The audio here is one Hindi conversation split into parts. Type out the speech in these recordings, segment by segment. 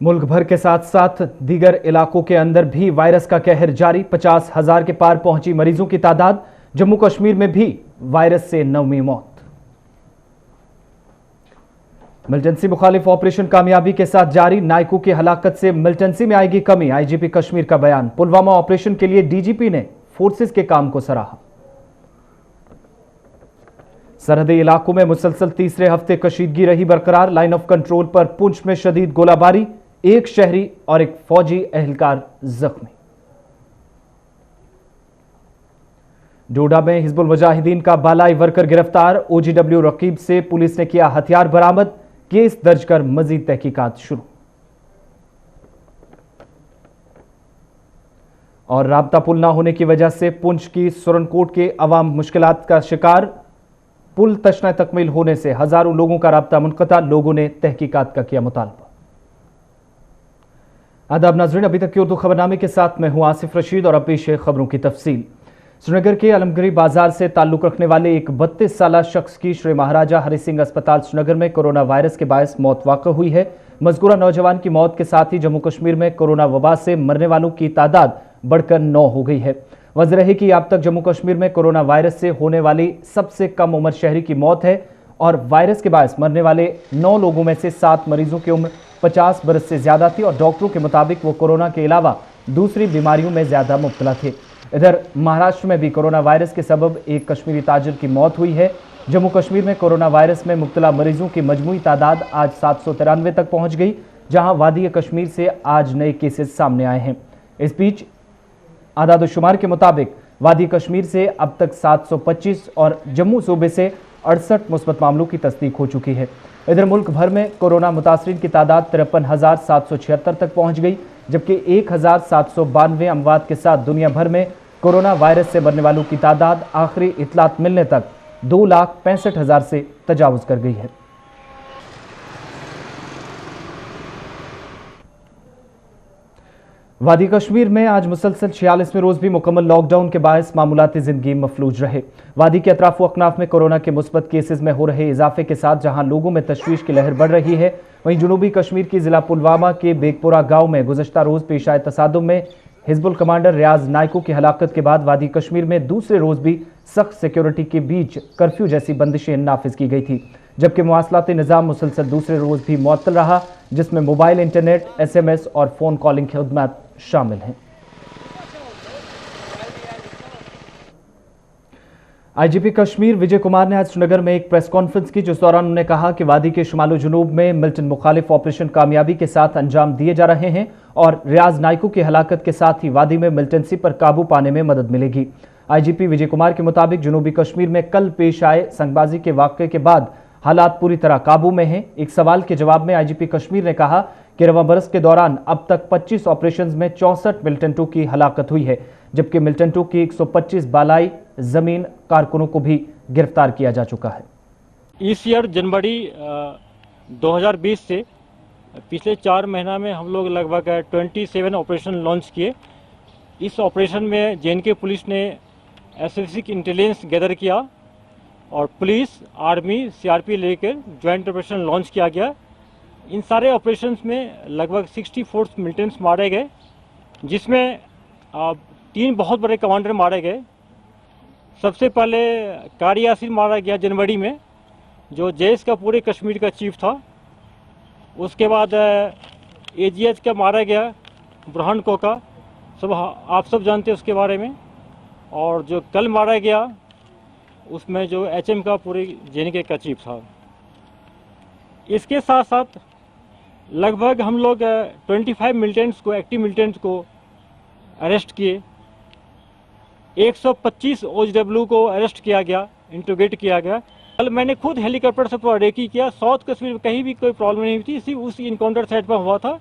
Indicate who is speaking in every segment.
Speaker 1: मुल्क भर के साथ साथ दीगर इलाकों के अंदर भी वायरस का कहर जारी। 50,000 के पार पहुंची मरीजों की तादाद। जम्मू कश्मीर में भी वायरस से 9वीं मौत। मिलिटेंसी मुखालिफ ऑपरेशन कामयाबी के साथ जारी। नायकों की हलाकत से मिलिटेंसी में आएगी कमी। आईजीपी कश्मीर का बयान। पुलवामा ऑपरेशन के लिए डीजीपी ने फोर्सेस के काम को सराहा। सरहदी इलाकों में मुसलसल तीसरे हफ्ते कशीदगी रही बरकरार। लाइन ऑफ कंट्रोल पर पुंछ में शदीद गोलाबारी। एक शहरी और एक फौजी एहलकार जख्मी। डोडा में हिजबुल मुजाहिदीन का बालाई वर्कर गिरफ्तार। ओजीडब्ल्यू रकीब से पुलिस ने किया हथियार बरामद। केस दर्ज कर मजीद तहकीकात शुरू। और राब्ता पुल न होने की वजह से पुंछ की सुरनकोट के अवाम मुश्किलात का शिकार। पुल तशना तकमील होने से हजारों लोगों का राब्ता मुनक़ता। लोगों ने तहकीकात का किया मुतालबा। आदाब नाज़रीन, अभी तक की उर्दू खबरनामे के साथ मैं हूं आसिफ रशीद और अब पेश है खबरों की तफसील। श्रीनगर के अलमगरी बाजार से ताल्लुक रखने वाले एक 32 साला शख्स की श्री महाराजा हरि सिंह अस्पताल श्रीनगर में कोरोना वायरस के बायस मौत वाक़ हुई है। मज़कूरा नौजवान की मौत के साथ ही जम्मू कश्मीर में कोरोना वबा से मरने वालों की तादाद बढ़कर 9 हो गई है। वजह है कि अब तक जम्मू कश्मीर में कोरोना वायरस से होने वाली सबसे कम उम्र शहरी की मौत है और वायरस के बायस मरने वाले 9 लोगों में से 7 मरीजों की उम्र 50 बरस से ज्यादा थी और डॉक्टरों के मुताबिक वो कोरोना के अलावा दूसरी बीमारियों में ज्यादा मुब्तला थे। इधर महाराष्ट्र में भी कोरोना वायरस के सबब एक कश्मीरी ताजिर की मौत हुई है। जम्मू कश्मीर में कोरोना वायरस में मुब्तला मरीजों की मजमूई तादाद आज 793 तक पहुंच गई, जहां वादी कश्मीर से आज नए केसेस सामने आए हैं। इस बीच आदादुशुमार के मुताबिक वादी कश्मीर से अब तक 725 और जम्मू सूबे से 68 मुस्बत मामलों की तस्दीक हो चुकी है। इधर मुल्क भर में कोरोना मुतासरीन की तादाद 53,776 तक पहुंच गई, जबकि 1,792 अमवात के साथ दुनिया भर में कोरोना वायरस से मरने वालों की तादाद आखिरी इतलात मिलने तक 2,65,000 से तजावुज कर गई है। वादी कश्मीर में आज मुसलसल 46वें रोज भी मुकम्मल लॉकडाउन के बायस मामूलाती जिंदगी मफलूज रहे। वादी के अतराफ व अकनाफ में कोरोना के मुस्बत केसेस में हो रहे इजाफे के साथ जहां लोगों में तशवीश की लहर बढ़ रही है, वहीं जनूबी कश्मीर की जिला पुलवामा के बेगपुरा गांव में गुज़श्ता रोज पेश आए तसादुम में हिजबुल कमांडर रियाज नायकों की हलाकत के बाद वादी कश्मीर में दूसरे रोज भी सख्त सिक्योरिटी के बीच कर्फ्यू जैसी बंदिशें नाफिज की गई थी, जबकि मुवासलाती निज़ाम मुसलसल दूसरे रोज भी मुअत्तल रहा, जिसमें मोबाइल, इंटरनेट, SMS और फोन कॉलिंग खिदमत शामिल हैं। आईजीपी कश्मीर विजय कुमार ने आज श्रीनगर में एक प्रेस कॉन्फ्रेंस की, जिस दौरान उन्होंने कहा कि वादी के शुमाल जनूब में मिलिटेंट मुखालिफ ऑपरेशन कामयाबी के साथ अंजाम दिए जा रहे हैं और रियाज नायकों की हलाकत के साथ ही वादी में मिलिटेंसी पर काबू पाने में मदद मिलेगी। आईजीपी विजय कुमार के मुताबिक जनूबी कश्मीर में कल पेश आए संगबाजी के वाक़े के बाद हालात पूरी तरह काबू में हैं। एक सवाल के जवाब में आईजीपी कश्मीर ने कहा कि रवां बरस के दौरान अब तक 25 ऑपरेशंस में 64 मिलिटेंटों की हलाकत हुई है, जबकि मिलिटेंटों की 125 बालाई जमीन कारकुनों को भी गिरफ्तार किया जा चुका है।
Speaker 2: इस ईयर जनवरी 2020 से पिछले 4 महीना में हम लोग लगभग 27 ऑपरेशन लॉन्च किए। इस ऑपरेशन में JNK पुलिस ने एसएससी की इंटेलिजेंस गैदर किया और पुलिस, आर्मी, CRP लेकर ज्वाइंट ऑपरेशन लॉन्च किया गया। इन सारे ऑपरेशंस में लगभग 64 मिलिटेंट्स मारे गए, जिसमें 3 बहुत बड़े कमांडर मारे गए। सबसे पहले कारी यासीन मारा गया जनवरी में, जो जैश का पूरे कश्मीर का चीफ था। उसके बाद AGH का मारा गया बुरहान कोका, आप सब जानते हैं उसके बारे में। और जो कल मारा गया उसमें जो HM का पूरे JNK का चीफ था। इसके साथ साथ लगभग हम लोग 25 मिलिटेंट्स को, एक्टिव मिलिटेंट्स को अरेस्ट किए। 125 OGW को अरेस्ट किया गया, इंट्रोगेट किया गया। कल मैंने खुद हेलीकॉप्टर से पूरा रेकी किया। साउथ कश्मीर में कहीं भी कोई प्रॉब्लम नहीं थी, सिर्फ उस इनकाउंटर साइट पर हुआ था,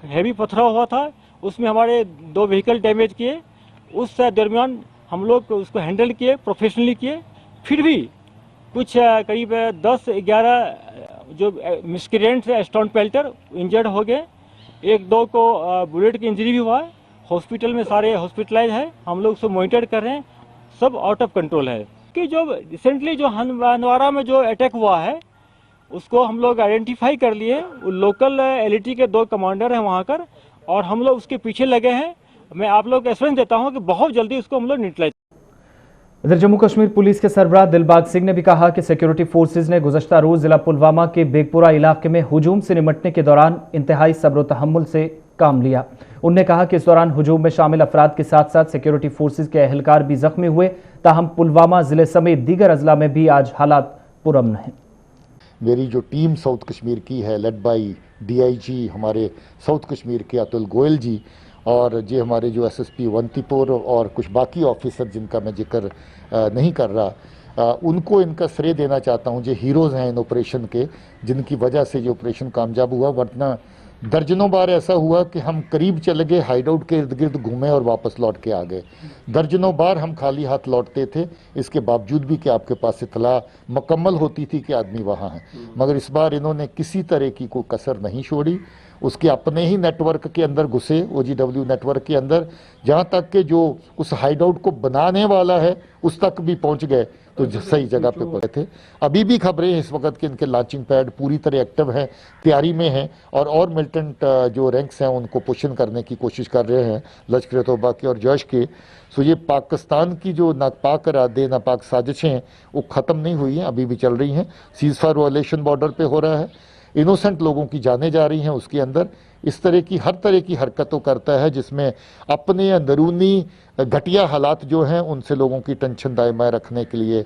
Speaker 2: हैवी पथराव हुआ था, उसमें हमारे 2 व्हीकल डैमेज किए। उस दरमियान हम लोग उसको हैंडल किए, प्रोफेशनली किए। फिर भी कुछ करीब 10-11 जो मिस्क्रिएंट्स है, स्टॉन्ट पेल्टर, इंजर्ड हो गए। 1-2 को बुलेट की इंजरी भी हुआ है। हॉस्पिटल में सारे हॉस्पिटलाइज है, हम लोग उसको मॉनिटर कर रहे हैं, सब आउट ऑफ कंट्रोल है। कि जो रिसेंटली जो हंदवारा में जो अटैक हुआ है, उसको हम लोग आइडेंटिफाई कर लिए। लोकल एलईटी के 2 कमांडर हैं वहाँ कर, और हम लोग उसके पीछे लगे हैं। मैं आप लोग को एश्योरेंस देता हूँ कि बहुत जल्दी उसको हम लोग न्यूट्रलाइज।
Speaker 1: इधर जम्मू कश्मीर पुलिस के सरबराह दिलबाग सिंह ने भी कहा कि सिक्योरिटी फोर्सेज ने गुज़श्ता रोज जिला पुलवामा के बेगपुरा इलाके में हुजूम से निपटने के दौरान इंतहाई सब्र तहम्मुल से काम लिया। उन्होंने कहा कि इस दौरान हुजूम में शामिल अफराद के साथ साथ सिक्योरिटी फोर्सेज के एहलकार भी जख्मी हुए, ताहम पुलवामा जिले समेत दीगर अजला में भी आज हालात पुरअमन हैं।
Speaker 3: मेरी जो टीम साउथ कश्मीर की है, लेड बाई डीआईजी हमारे साउथ कश्मीर के अतुल गोयल जी, और जे हमारे जो एसएसपी वंतीपुर और कुछ बाकी ऑफिसर जिनका मैं जिक्र नहीं कर रहा, उनको इनका श्रेय देना चाहता हूं। जो हीरोज़ हैं इन ऑपरेशन के, जिनकी वजह से ये ऑपरेशन कामयाब हुआ। वरना दर्जनों बार ऐसा हुआ कि हम करीब चले गए, हाइड आउट के इर्द गिर्द घूमे और वापस लौट के आ गए। दर्जनों बार हम खाली हाथ लौटते थे, इसके बावजूद भी कि आपके पास इतला मुकम्मल होती थी कि आदमी वहाँ है। मगर इस बार इन्होंने किसी तरह की कोई कसर नहीं छोड़ी। उसके अपने ही नेटवर्क के अंदर घुसे, OGW नेटवर्क के अंदर, जहाँ तक कि जो उस हाइड आउट को बनाने वाला है उस तक भी पहुँच गए, तो सही जगह पे पहुंचे थे। अभी भी खबरें इस वक्त के इनके लॉन्चिंग पैड पूरी तरह एक्टिव हैं, तैयारी में हैं, और मिलिटेंट जो रैंक्स हैं उनको पुशन करने की कोशिश कर रहे हैं, लश्कर तौबा के और जैश के। सो ये पाकिस्तान की जो नापाक इरादे, नापाक साजिशें, वो ख़त्म नहीं हुई हैं, अभी भी चल रही हैं। सीज़ फायर वायलेशन बॉर्डर पे हो रहा है, इनोसेंट लोगों की जानें जा रही हैं उसके अंदर। इस तरह की हर तरह की हरकतों करता है जिसमें अपने अंदरूनी घटिया हालात जो हैं उनसे लोगों की टेंशन दायमा रखने के लिए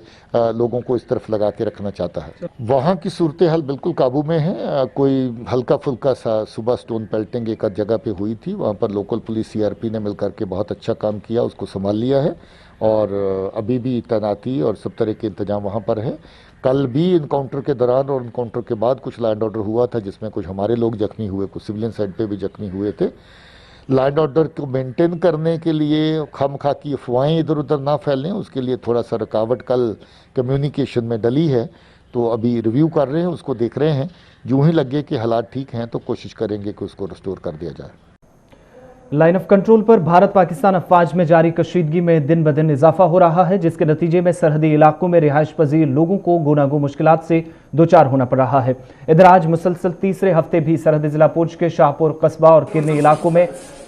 Speaker 3: लोगों को इस तरफ लगा के रखना चाहता है। वहाँ की सूरत हाल बिल्कुल काबू में है। कोई हल्का फुल्का सा सुबह स्टोन पेल्टिंग एक जगह पे हुई थी, वहाँ पर लोकल पुलिस CRP ने मिलकर के बहुत अच्छा काम किया, उसको संभाल लिया है, और अभी भी तैनाती और सब तरह के इंतजाम वहाँ पर है। कल भी इनकाउंटर के दौरान और इनकाउंटर के बाद कुछ लैंड ऑर्डर हुआ था, जिसमें कुछ हमारे लोग जख्मी हुए, कुछ सिविलियन साइड पे भी जख्मी हुए थे। लैंड ऑर्डर को मेंटेन करने के लिए खामखा की अफवाहें इधर उधर ना फैलें, उसके लिए थोड़ा सा रुकावट कल कम्युनिकेशन में डली है, तो अभी रिव्यू कर रहे हैं, उसको देख रहे हैं। यूं ही लगे कि हालात ठीक हैं तो कोशिश करेंगे कि उसको रिस्टोर कर दिया जाए।
Speaker 1: लाइन ऑफ कंट्रोल पर भारत पाकिस्तान अफवाज में जारी कशीदगी में दिन ब दिन इजाफा हो रहा है, जिसके नतीजे में सरहदी इलाकों में रिहाइश पजीर लोगों को गुनागो मुश्किलात से दो चार होना पड़ रहा है। इधर आज मुसलसल तीसरे हफ्ते भी सरहदी जिला पुंछ के शाहपुर कस्बा और किरनी इलाकों में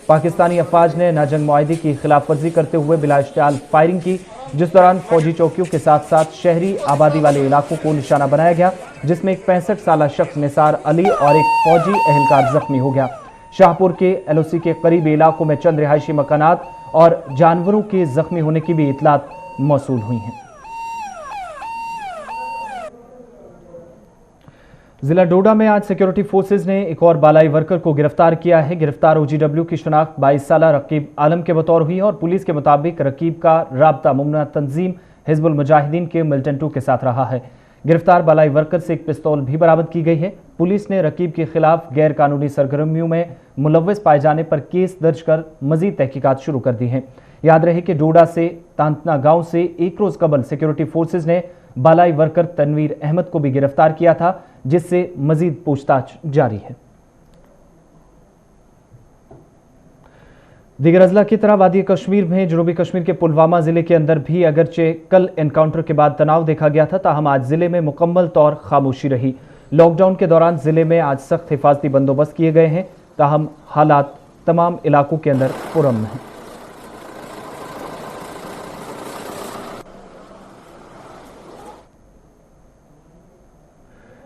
Speaker 1: पाकिस्तानी अफवाज ने नाजंग मुआहदे की खिलाफ वर्जी करते हुए बिला इश्तियाल फायरिंग की, जिस दौरान फौजी चौकियों के साथ साथ शहरी आबादी वाले इलाकों को निशाना बनाया गया, जिसमें एक 65 साल शख्स निसार अली और एक फौजी एहलकार जख्मी हो गया। शाहपुर के LOC के करीबी इलाकों में चंद रिहायशी मकानात और जानवरों के जख्मी होने की भी इतलात मौसूल हुई हैं। जिला डोडा में आज सिक्योरिटी फोर्सेज ने एक और बालाई वर्कर को गिरफ्तार किया है। गिरफ्तार OGW की शनाख्त 22 साल रकीब आलम के बतौर हुई और पुलिस के मुताबिक रकीब का राब्ता मुमना तंजीम हिजबुल मुजाहिदीन के मिलिटेंट 2 के साथ रहा है। गिरफ्तार बालाई वर्कर से एक पिस्तौल भी बरामद की गई है। पुलिस ने रकीब के खिलाफ गैर कानूनी सरगर्मियों में मुलव्वस पाए जाने पर केस दर्ज कर मजीद तहकीकात शुरू कर दी हैं। याद रहे कि डोडा से तांतना गांव से एक रोज कबल सिक्योरिटी फोर्सेज ने बालाई वर्कर तनवीर अहमद को भी गिरफ्तार किया था, जिससे मजीद पूछताछ जारी है। दीगर अजला की तरह वादी कश्मीर में जनूबी कश्मीर के पुलवामा जिले के अंदर भी अगरचे कल एनकाउंटर के बाद तनाव देखा गया था, ताहम आज जिले में मुकम्मल तौर खामोशी रही। लॉकडाउन के दौरान जिले में आज सख्त हिफाजती बंदोबस्त किए गए हैं, ताहम हालात तमाम इलाकों के अंदर पुरअमन हैं।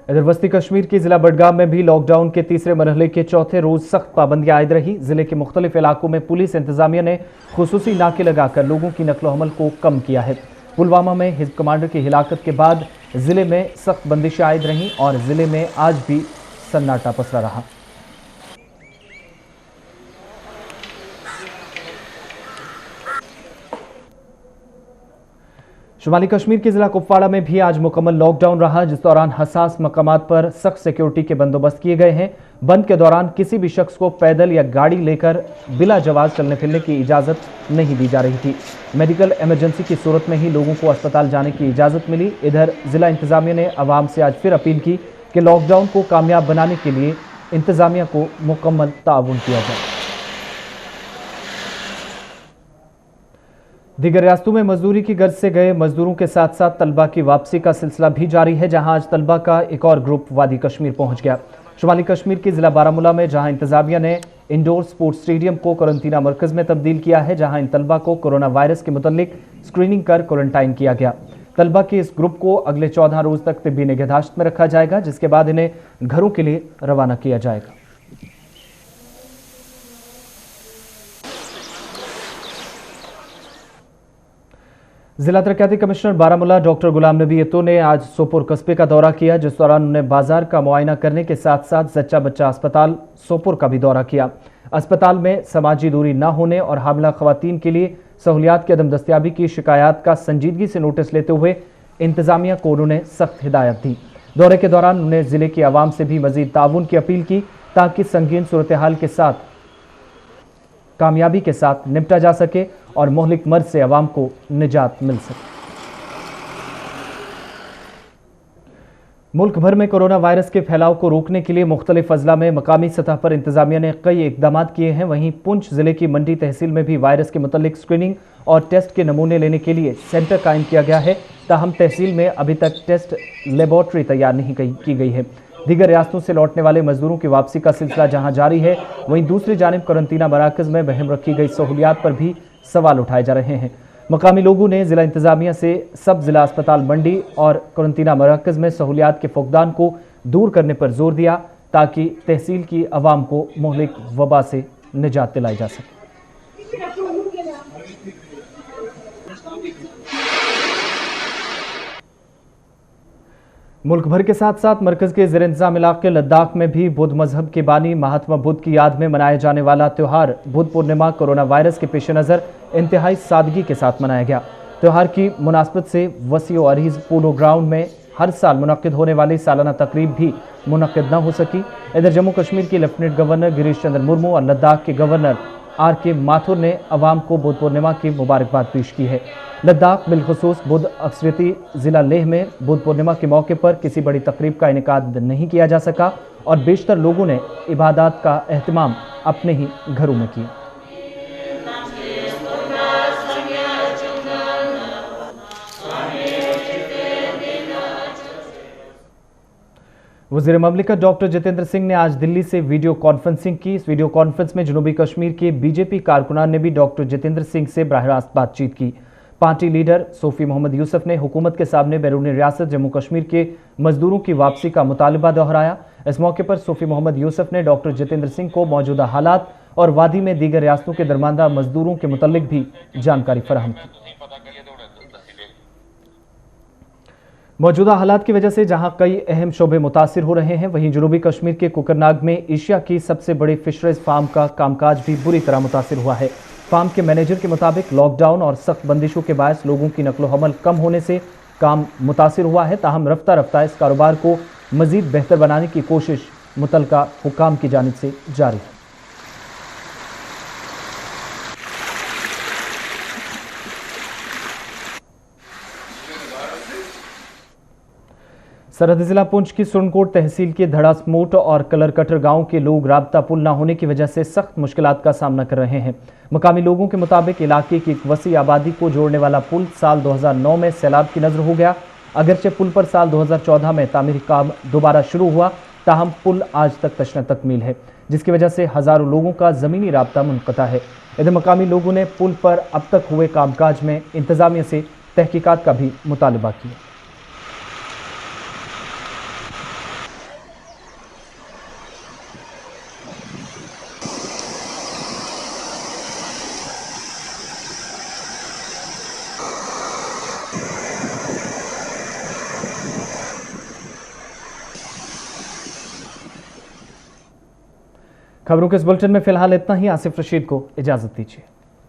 Speaker 1: इधर वस्ती कश्मीर के जिला बडगाम में भी लॉकडाउन के तीसरे मरहले के चौथे रोज सख्त पाबंदियां आयद रही। जिले के मुख्तलिफ इलाकों में पुलिस इंतजामिया ने खुसूसी नाके लगाकर लोगों की नकलो हमल को कम किया है। पुलवामा में हिजब कमांडर की हिलाकत के बाद जिले में सख्त बंदिशें आयद रहीं और जिले में आज भी सन्नाटा पसरा रहा। शुमाली कश्मीर के जिला कुपवाड़ा में भी आज मुकम्मल लॉकडाउन रहा, जिस दौरान हसास मकामात पर सख्त सिक्योरिटी के बंदोबस्त किए गए हैं। बंद के दौरान किसी भी शख्स को पैदल या गाड़ी लेकर बिला जवाज चलने फिरने की इजाज़त नहीं दी जा रही थी। मेडिकल इमरजेंसी की सूरत में ही लोगों को अस्पताल जाने की इजाज़त मिली। इधर जिला इंतजामिया ने अवाम से आज फिर अपील की कि लॉकडाउन को कामयाब बनाने के लिए इंतजामिया को मुकम्मल ताउन किया जाए। दीगर रियासतों में मजदूरी की गर्ज से गए मजदूरों के साथ साथ तलबा की वापसी का सिलसिला भी जारी है, जहां आज तलबा का एक और ग्रुप वादी कश्मीर पहुंच गया। शुमाली कश्मीर के जिला बारामूला में जहां इंतजामिया ने इंडोर स्पोर्ट्स स्टेडियम को क्वारंटीना मरकज में तब्दील किया है, जहां इन तलबा को कोरोना वायरस के मुतल्लिक स्क्रीनिंग कर क्वारंटाइन किया गया। तलबा के इस ग्रुप को अगले 14 रोज तक तिब्बी निगहदाश्त में रखा जाएगा, जिसके बाद इन्हें घरों के लिए रवाना किया जाएगा। जिला तरक्याती कमिश्नर बारामूला डॉक्टर गुलाम नबी यतो ने आज सोपोर कस्बे का दौरा किया, जिस दौरान उन्होंने बाजार का मुआयना करने के साथ साथ जच्चा बच्चा अस्पताल सोपोर का भी दौरा किया। अस्पताल में समाजी दूरी न होने और हामिला खवातीन के लिए सहूलियात की अदम दस्तियाबी की शिकायत का संजीदगी से नोटिस लेते हुए इंतजामिया को उन्होंने सख्त हिदायत दी। दौरे के दौरान उन्होंने जिले की आवाम से भी मजीद ताउन की अपील की ताकि संगीन सूरत हाल के साथ कामयाबी के साथ निपटा जा सके और मोहलिक मर्ज से आवाम को निजात मिल सके। मुल्क भर में कोरोना वायरस के फैलाव को रोकने के लिए मुख्तलिफ अजला में मकामी सतह पर इंतजामिया ने कई इकदाम किए हैं। वहीं पुंछ जिले की मंडी तहसील में भी वायरस के मुतल्लिक स्क्रीनिंग और टेस्ट के नमूने लेने के लिए सेंटर कायम किया गया है। ताहम तहसील में अभी तक टेस्ट लेबॉर्ट्री तैयार नहीं की गई है। दीगर रियासतों से लौटने वाले मजदूरों की वापसी का सिलसिला जहां जारी है, वहीं दूसरी जानिब क्वारंटीना मराकज में बहम रखी गई सहूलियात पर भी सवाल उठाए जा रहे हैं। मकामी लोगों ने जिला इंतजामिया से सब जिला अस्पताल मंडी और क्वारंटीना मराकज में सहूलियात के फुकदान को दूर करने पर जोर दिया ताकि तहसील की आवाम को मोहलिक वबा से निजात दिलाई जा सके। मुल्क भर के साथ साथ मरकज के ज़ेर इंतजाम इलाके लद्दाख में भी बुद्ध मजहब के बानी महात्मा बुद्ध की याद में मनाए जाने वाला त्यौहार बुद्ध पूर्णिमा कोरोना वायरस के पेश नज़र इंतहाई सादगी के साथ मनाया गया। त्यौहार की मुनासबत से वसी और अरीज पोलो ग्राउंड में हर साल मुनक्किद होने वाली सालाना तकरीब भी मुनक्किद न हो सकी। इधर जम्मू कश्मीर के लेफ्टिनेंट गवर्नर गिरीश चंद्र मुर्मू और लद्दाख के गवर्नर RK माथुर ने अवाम को बुद्ध पूर्णिमा की मुबारकबाद पेश की है। लद्दाख बिलखुसूस बुद्ध अक्सरियती जिला लेह में बुद्ध पूर्णिमा के मौके पर किसी बड़ी तकरीब का इनेकाद नहीं किया जा सका और बेशतर लोगों ने इबादत का एहतमाम अपने ही घरों में किया। वज़ीर ममलिकत डॉक्टर जितेंद्र सिंह ने आज दिल्ली से वीडियो कॉन्फ्रेंसिंग की। इस वीडियो कॉन्फ्रेंस में जनूबी कश्मीर के बीजेपी कारकुनान ने भी डॉक्टर जितेंद्र सिंह से बराह रास्त बातचीत की। पार्टी लीडर सोफी मोहम्मद यूसुफ ने हुकूमत के सामने बैरूनी रियासत जम्मू कश्मीर के मजदूरों की वापसी का मुतालबा दोहराया। इस मौके पर सोफी मोहम्मद यूसुफ ने डॉक्टर जितेंद्र सिंह को मौजूदा हालात और वादी में दीगर रियासतों के दरमानदा मजदूरों के मुतल्लिक भी जानकारी फराहम की। मौजूदा हालात की वजह से जहां कई अहम शोबे मुतासिर हो रहे हैं, वहीं जनूबी कश्मीर के कुकरनाग में एशिया की सबसे बड़ी फिशरीज फार्म का कामकाज भी बुरी तरह मुतासिर हुआ है। फार्म के मैनेजर के मुताबिक लॉकडाउन और सख्त बंदिशों के बायस लोगों की नकलो हमल कम होने से काम मुतासिर हुआ है। ताहम रफ्ता रफ्ता इस कारोबार को मजीद बेहतर बनाने की कोशिश मुतलका हुकाम की जानिब से जारी है। सरहदी जिला पुंछ की सुरनकोट तहसील के धड़ासमोट और कलरकटर गांव के लोग राब्ता पुल न होने की वजह से सख्त मुश्किलात का सामना कर रहे हैं। मकामी लोगों के मुताबिक इलाके की एक वसी आबादी को जोड़ने वाला पुल साल 2009 में सैलाब की नजर हो गया। अगरचे पुल पर साल 2014 में तामीरी काम दोबारा शुरू हुआ, ताहम पुल आज तक तशना तकमील है, जिसकी वजह से हजारों लोगों का जमीनी राब्ता मुनक़ता है। इधर मकामी लोगों ने पुल पर अब तक हुए कामकाज में इंतजामिया से तहकीकात का भी मुतालबा किया। खबरों के इस बुलेटिन में फिलहाल इतना ही। आसिफ रशीद को इजाजत दीजिए।